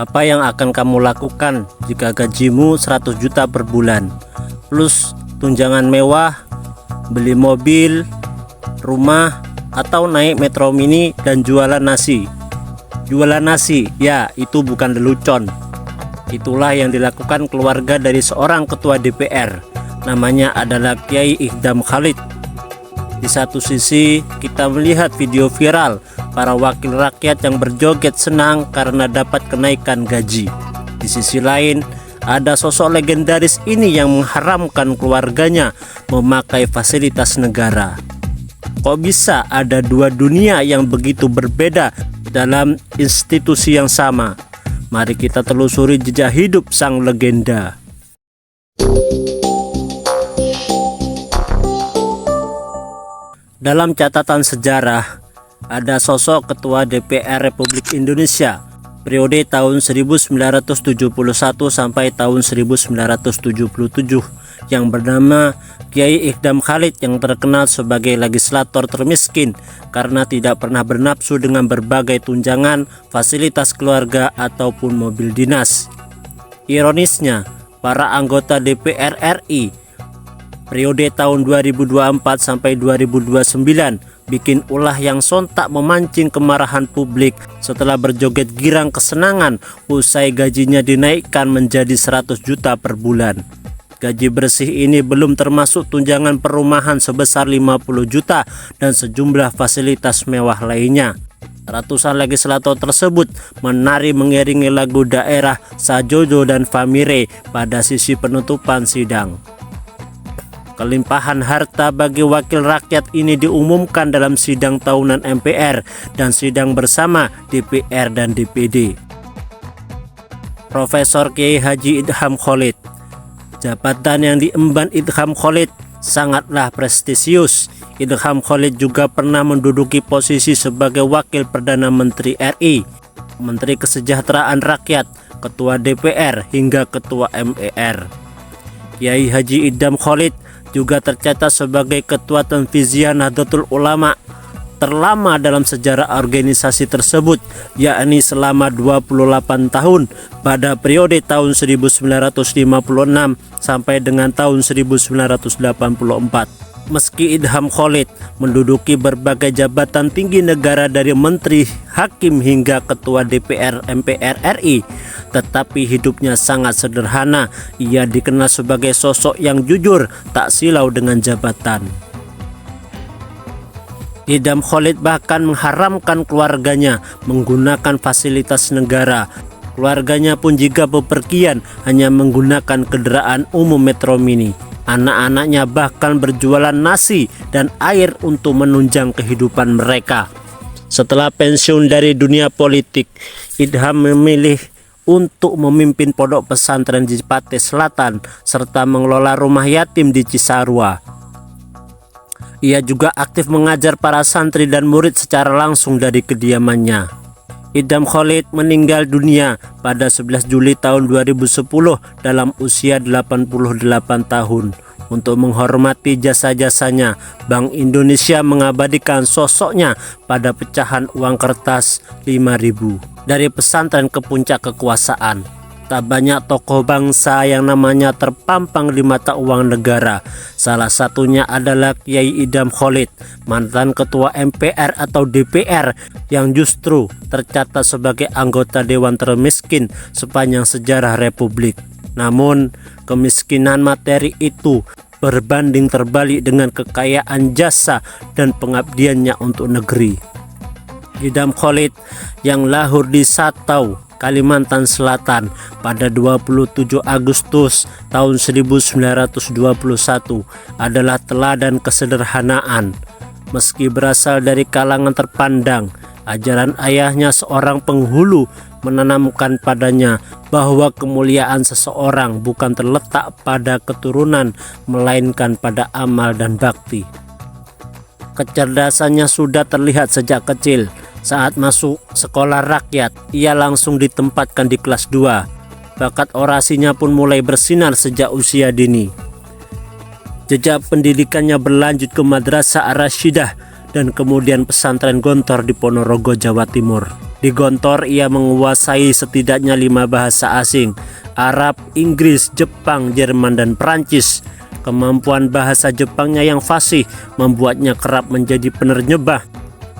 Apa yang akan kamu lakukan jika gajimu 100 juta per bulan, plus tunjangan mewah, beli mobil, rumah, atau naik metro mini dan jualan nasi? Jualan nasi, ya, itu bukan lelucon. Itulah yang dilakukan keluarga dari seorang ketua DPR. Namanya adalah Kiai Idham Khalid. Di satu sisi kita melihat video viral para wakil rakyat yang berjoget senang karena dapat kenaikan gaji. Di sisi lain ada sosok legendaris ini yang mengharamkan keluarganya memakai fasilitas negara. Kok bisa ada dua dunia yang begitu berbeda dalam institusi yang sama? Mari kita telusuri jejak hidup sang legenda. Dalam catatan sejarah, ada sosok Ketua DPR Republik Indonesia periode tahun 1971 sampai tahun 1977 yang bernama Kiai Idham Khalid, yang terkenal sebagai legislator termiskin karena tidak pernah bernafsu dengan berbagai tunjangan, fasilitas keluarga ataupun mobil dinas. Ironisnya, para anggota DPR RI periode tahun 2024 sampai 2029 bikin ulah yang sontak memancing kemarahan publik setelah berjoget girang kesenangan usai gajinya dinaikkan menjadi 100 juta per bulan. Gaji bersih ini belum termasuk tunjangan perumahan sebesar 50 juta dan sejumlah fasilitas mewah lainnya. Ratusan legislator tersebut menari mengiringi lagu daerah Sajojo dan Famire pada sisi penutupan sidang. Kelimpahan harta bagi wakil rakyat ini diumumkan dalam sidang tahunan MPR dan sidang bersama DPR dan DPD. Profesor Kiai Haji Idham Khalid. Jabatan yang diemban Idham Khalid sangatlah prestisius. Idham Khalid juga pernah menduduki posisi sebagai Wakil Perdana Menteri RI, Menteri Kesejahteraan Rakyat, Ketua DPR hingga Ketua MER. Kiai Haji Idham Khalid juga tercatat sebagai Ketua Tanfiziyah Nahdlatul Ulama terlama dalam sejarah organisasi tersebut, yakni selama 28 tahun pada periode tahun 1956 sampai dengan tahun 1984. Meski Idham Khalid menduduki berbagai jabatan tinggi negara dari menteri, hakim hingga ketua DPR MPR RI, tetapi hidupnya sangat sederhana. Ia dikenal sebagai sosok yang jujur, tak silau dengan jabatan. Idham Khalid bahkan mengharamkan keluarganya menggunakan fasilitas negara. Keluarganya pun jika bepergian hanya menggunakan kendaraan umum metro mini. Anak-anaknya bahkan berjualan nasi dan air untuk menunjang kehidupan mereka. Setelah pensiun dari dunia politik, Idham memilih untuk memimpin pondok pesantren di Pate Selatan serta mengelola rumah yatim di Cisarua. Ia juga aktif mengajar para santri dan murid secara langsung dari kediamannya. Idham Khalid meninggal dunia pada 11 Juli tahun 2010 dalam usia 88 tahun. Untuk menghormati jasa-jasanya, Bank Indonesia mengabadikan sosoknya pada pecahan uang kertas 5.000 dari pesantren ke puncak kekuasaan. Tak banyak tokoh bangsa yang namanya terpampang di mata uang negara. Salah satunya adalah Kiai Idham Khalid, mantan ketua MPR atau DPR yang justru tercatat sebagai anggota dewan termiskin sepanjang sejarah Republik. Namun, kemiskinan materi itu berbanding terbalik dengan kekayaan jasa dan pengabdiannya untuk negeri. Idham Khalid yang lahir di Satau, Kalimantan Selatan pada 27 Agustus tahun 1921 adalah teladan kesederhanaan. Meski berasal dari kalangan terpandang, ajaran ayahnya seorang penghulu menanamkan padanya bahwa kemuliaan seseorang bukan terletak pada keturunan, melainkan pada amal dan bakti. Kecerdasannya sudah terlihat sejak kecil. Saat masuk sekolah rakyat, ia langsung ditempatkan di kelas 2. Bakat orasinya pun mulai bersinar sejak usia dini. Jejak pendidikannya berlanjut ke Madrasah Ar-Rasyidah dan kemudian pesantren Gontor di Ponorogo, Jawa Timur. Di Gontor ia menguasai setidaknya 5 bahasa asing, Arab, Inggris, Jepang, Jerman, dan Perancis. Kemampuan bahasa Jepangnya yang fasih membuatnya kerap menjadi penerjemah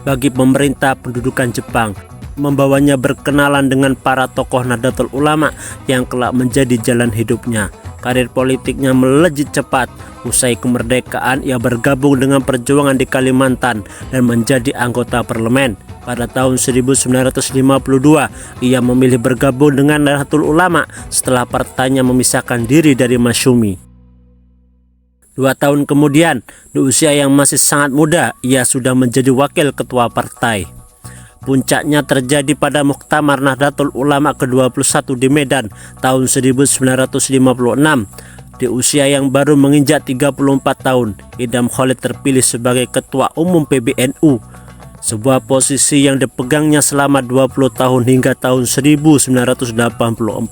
bagi pemerintah pendudukan Jepang, membawanya berkenalan dengan para tokoh Nahdlatul Ulama yang kelak menjadi jalan hidupnya. Karir politiknya melejit cepat. Usai kemerdekaan, ia bergabung dengan perjuangan di Kalimantan dan menjadi anggota parlemen. Pada tahun 1952, ia memilih bergabung dengan Nahdlatul Ulama setelah partainya memisahkan diri dari Masyumi. 2 tahun kemudian, di usia yang masih sangat muda, ia sudah menjadi wakil ketua partai. Puncaknya terjadi pada Muktamar Nahdlatul Ulama ke-21 di Medan tahun 1956. Di usia yang baru menginjak 34 tahun, Idham Khalid terpilih sebagai Ketua Umum PBNU, sebuah posisi yang dipegangnya selama 20 tahun hingga tahun 1984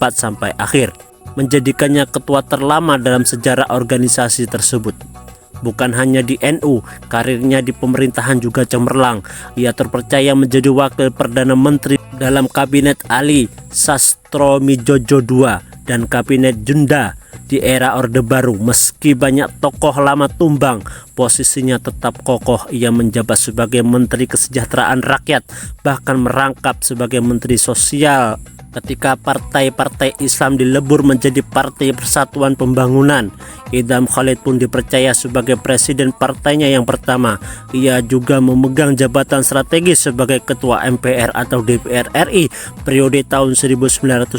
sampai akhir, menjadikannya ketua terlama dalam sejarah organisasi tersebut. Bukan hanya di NU, karirnya di pemerintahan juga cemerlang. Ia terpercaya menjadi wakil Perdana Menteri dalam Kabinet Ali Sastronidjojo II dan Kabinet Junda di era Orde Baru. Meski banyak tokoh lama tumbang, posisinya tetap kokoh. Ia menjabat sebagai Menteri Kesejahteraan Rakyat, bahkan merangkap sebagai Menteri Sosial ketika partai-partai Islam dilebur menjadi Partai Persatuan Pembangunan. Idham Khalid pun dipercaya sebagai presiden partainya yang pertama. Ia juga memegang jabatan strategis sebagai Ketua MPR atau DPR RI periode tahun 1971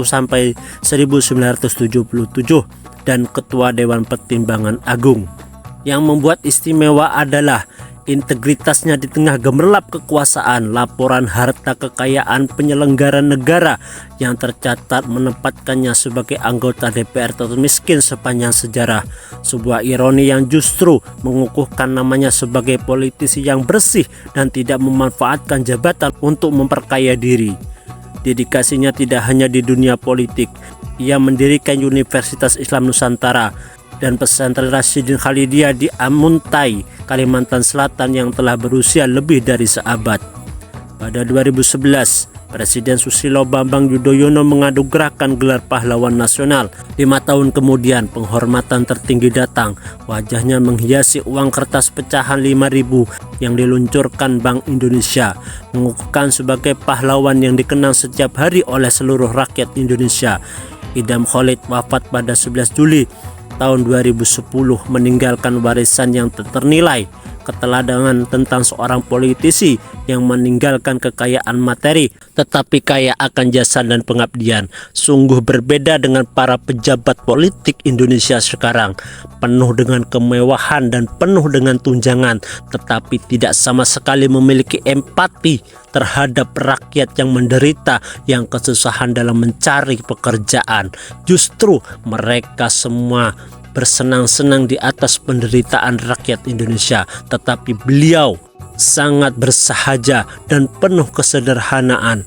sampai 1977 dan Ketua Dewan Pertimbangan Agung. Yang membuat istimewa adalah integritasnya di tengah gemerlap kekuasaan. Laporan harta kekayaan penyelenggara negara yang tercatat menempatkannya sebagai anggota DPR termiskin sepanjang sejarah. Sebuah ironi yang justru mengukuhkan namanya sebagai politisi yang bersih dan tidak memanfaatkan jabatan untuk memperkaya diri. Dedikasinya tidak hanya di dunia politik. Ia mendirikan Universitas Islam Nusantara dan pesantren Rasyidin Khalidiyah di Amuntai, Kalimantan Selatan yang telah berusia lebih dari seabad. Pada 2011, Presiden Susilo Bambang Yudhoyono menganugerahkan gelar pahlawan nasional. 5 tahun kemudian penghormatan tertinggi datang. Wajahnya menghiasi uang kertas pecahan 5.000 yang diluncurkan Bank Indonesia, mengukuhkan sebagai pahlawan yang dikenang setiap hari oleh seluruh rakyat Indonesia. Idham Khalid wafat pada 11 Juli tahun 2010, meninggalkan warisan yang ternilai, keteladangan tentang seorang politisi yang meninggalkan kekayaan materi tetapi kaya akan jasa dan pengabdian. Sungguh berbeda dengan para pejabat politik Indonesia sekarang, penuh dengan kemewahan dan penuh dengan tunjangan, tetapi tidak sama sekali memiliki empati terhadap rakyat yang menderita, yang kesusahan dalam mencari pekerjaan. Justru mereka semua bersenang-senang di atas penderitaan rakyat Indonesia, tetapi beliau sangat bersahaja dan penuh kesederhanaan.